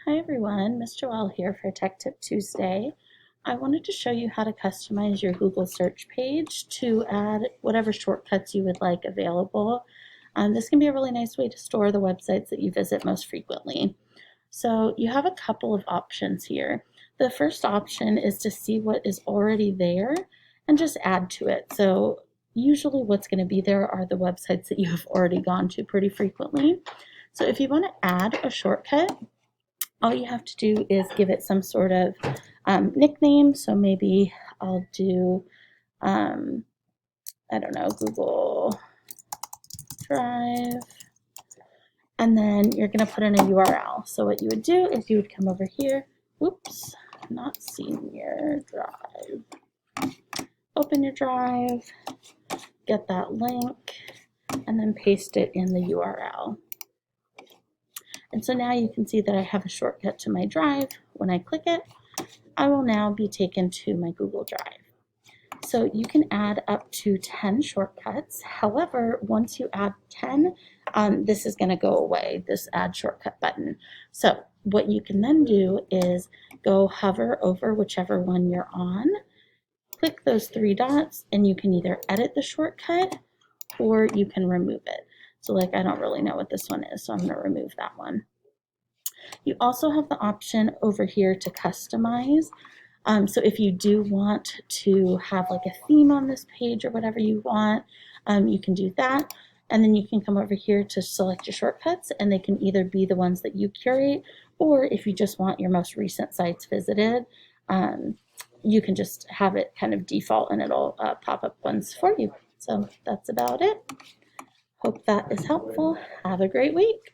Hi everyone, Ms. Joelle here for Tech Tip Tuesday. I wanted to show you how to customize your Google search page to add whatever shortcuts you would like available. This can be a really nice way to store the websites that you visit most frequently. So you have a couple of options here. The first option is to see what is already there and just add to it. So usually what's going to be there are the websites that you have already gone to pretty frequently. So if you want to add a shortcut, all you have to do is give it some sort of nickname. So maybe I'll do, I don't know, Google Drive. And then you're going to put in a URL. So what you would do is you would come over here. Oops, not Senior Drive. Open your drive, get that link, and then paste it in the URL. And so now you can see that I have a shortcut to my drive. When I click it, I will now be taken to my Google Drive. So you can add up to 10 shortcuts. However, once you add 10, this is going to go away, this add shortcut button. So what you can then do is go hover over whichever one you're on, click those three dots, and you can either edit the shortcut or you can remove it. So like, I don't really know what this one is, so I'm going to remove that one. You also have the option over here to customize. So if you do want to have like a theme on this page or whatever you want, you can do that. And then you can come over here to select your shortcuts, and they can either be the ones that you curate, or if you just want your most recent sites visited, you can just have it kind of default and it'll pop up ones for you. So that's about it. Hope that is helpful. Have a great week.